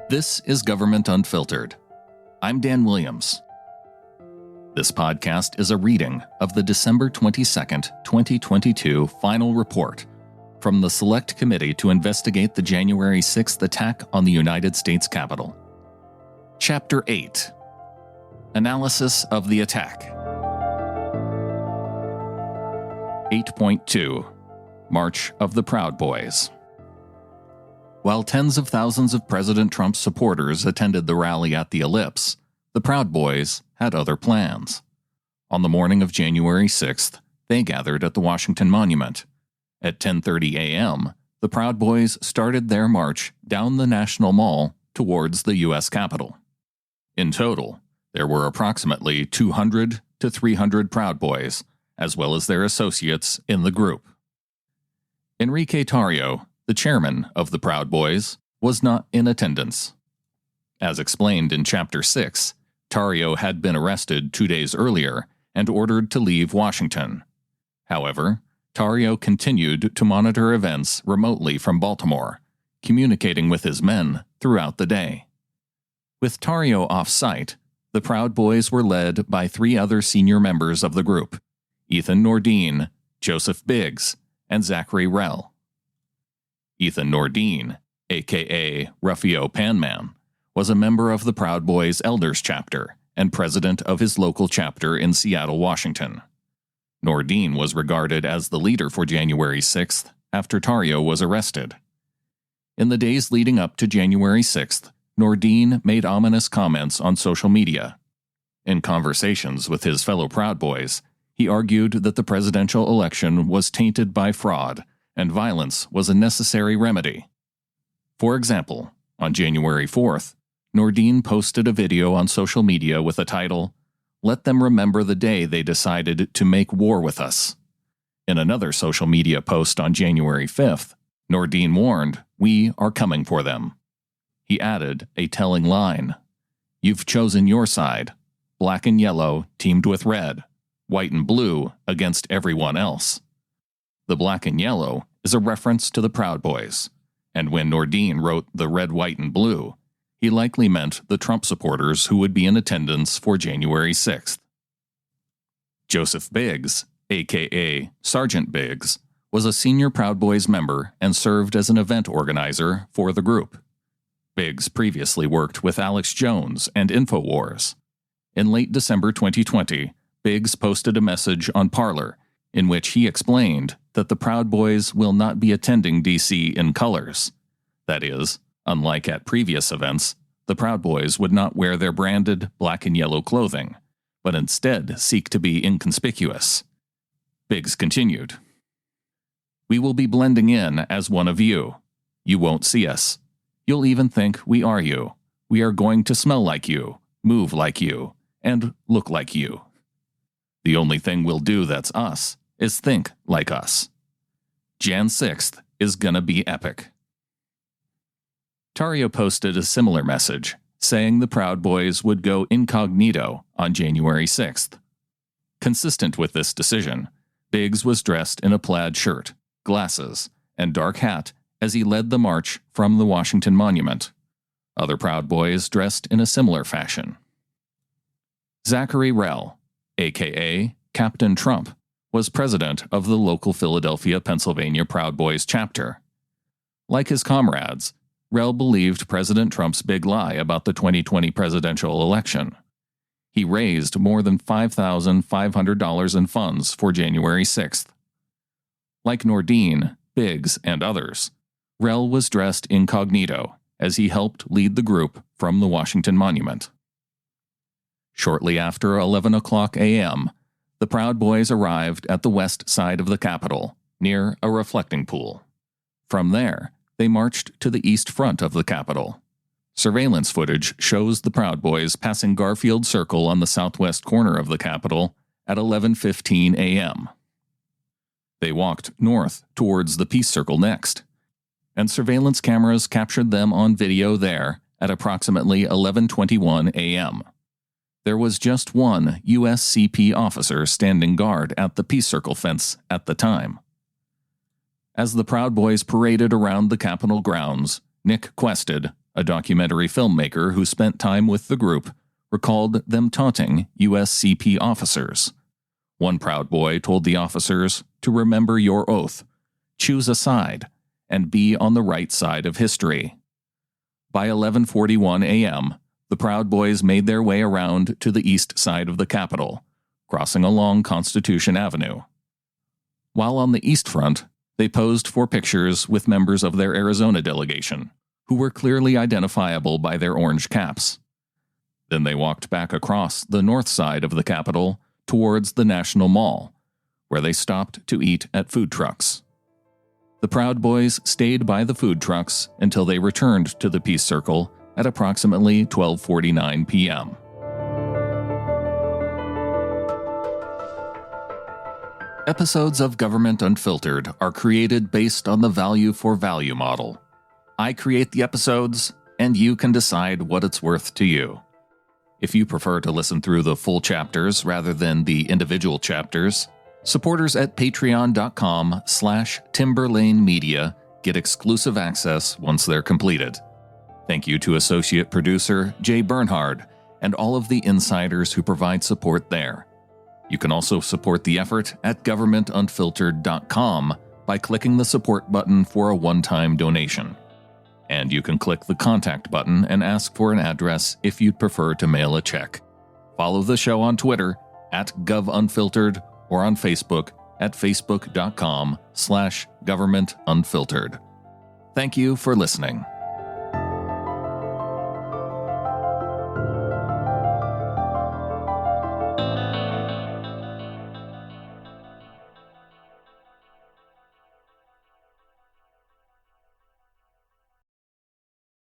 This is Government Unfiltered. I'm Dan Williams. This podcast is a reading of the December 22nd, 2022 final report from the Select Committee to investigate the January 6th attack on the United States Capitol. Chapter 8. Analysis of the Attack. 8.2. March of the Proud Boys. While tens of thousands of President Trump's supporters attended the rally at the Ellipse, the Proud Boys had other plans. On the morning of January 6th, they gathered at the Washington Monument. At 10:30 a.m., the Proud Boys started their march down the National Mall towards the U.S. Capitol. In total, there were approximately 200 to 300 Proud Boys, as well as their associates in the group. Enrique Tarrio, the chairman of the Proud Boys, was not in attendance. As explained in Chapter 6, Tarrio had been arrested 2 days earlier and ordered to leave Washington. However, Tarrio continued to monitor events remotely from Baltimore, communicating with his men throughout the day. With Tarrio off-site, the Proud Boys were led by three other senior members of the group: Ethan Nordine, Joseph Biggs, and Zachary Rell. Ethan Nordine, a.k.a. Ruffio Panman, was a member of the Proud Boys Elders Chapter and president of his local chapter in Seattle, Washington. Nordine was regarded as the leader for January 6th after Tarrio was arrested. In the days leading up to January 6th, Nordine made ominous comments on social media. In conversations with his fellow Proud Boys, he argued that the presidential election was tainted by fraud and violence was a necessary remedy. For example, on January 4th, Nordine posted a video on social media with the title, "Let them remember the day they decided to make war with us." In another social media post on January 5th, Nordine warned, "We are coming for them." He added a telling line, "You've chosen your side, black and yellow teamed with red, white and blue against everyone else." The black and yellow is a reference to the Proud Boys, and when Nordine wrote the red, white, and blue, he likely meant the Trump supporters who would be in attendance for January 6th. Joseph Biggs, a.k.a. Sergeant Biggs, was a senior Proud Boys member and served as an event organizer for the group. Biggs previously worked with Alex Jones and InfoWars. In late December 2020, Biggs posted a message on Parler in which he explained that the Proud Boys will not be attending D.C. in colors. That is, unlike at previous events, the Proud Boys would not wear their branded black and yellow clothing, but instead seek to be inconspicuous. Biggs continued, "We will be blending in as one of you. You won't see us. You'll even think we are you. We are going to smell like you, move like you, and look like you. The only thing we'll do that's us is think like us. Jan 6th is gonna be epic." Tarrio posted a similar message, saying the Proud Boys would go incognito on January 6th. Consistent with this decision, Biggs was dressed in a plaid shirt, glasses, and dark hat as he led the march from the Washington Monument. Other Proud Boys dressed in a similar fashion. Zachary Rell, a.k.a. Captain Trump, was president of the local Philadelphia, Pennsylvania Proud Boys chapter. Like his comrades, Rell believed President Trump's big lie about the 2020 presidential election. He raised more than $5,500 in funds for January 6th. Like Nordine, Biggs, and others, Rell was dressed incognito as he helped lead the group from the Washington Monument. Shortly after 11 o'clock a.m., the Proud Boys arrived at the west side of the Capitol, near a reflecting pool. From there, they marched to the east front of the Capitol. Surveillance footage shows the Proud Boys passing Garfield Circle on the southwest corner of the Capitol at 11:15 a.m. They walked north towards the Peace Circle next, and surveillance cameras captured them on video there at approximately 11:21 a.m. There was just one USCP officer standing guard at the Peace Circle fence at the time. As the Proud Boys paraded around the Capitol grounds, Nick Quested, A documentary filmmaker who spent time with the group recalled them taunting USCP officers. One Proud Boy told the officers to remember your oath, choose a side, and be on the right side of history. By 11:41 a.m., the Proud Boys made their way around to the east side of the Capitol, crossing along Constitution Avenue. While on the east front, they posed for pictures with members of their Arizona delegation, who were clearly identifiable by their orange caps. Then they walked back across the north side of the Capitol towards the National Mall, where they stopped to eat at food trucks. The Proud Boys stayed by the food trucks until they returned to the Peace Circle at approximately 12:49 p.m. Episodes of Government Unfiltered are created based on the value for value model. I create the episodes, and you can decide what it's worth to you. If you prefer to listen through the full chapters rather than the individual chapters, supporters at patreon.com/timberlanemedia get exclusive access once they're completed. Thank you to associate producer Jay Bernhard and all of the insiders who provide support there. You can also support the effort at governmentunfiltered.com by clicking the support button for a one-time donation. And you can click the contact button and ask for an address if you'd prefer to mail a check. Follow the show on Twitter at govunfiltered or on Facebook at facebook.com/governmentunfiltered. Thank you for listening.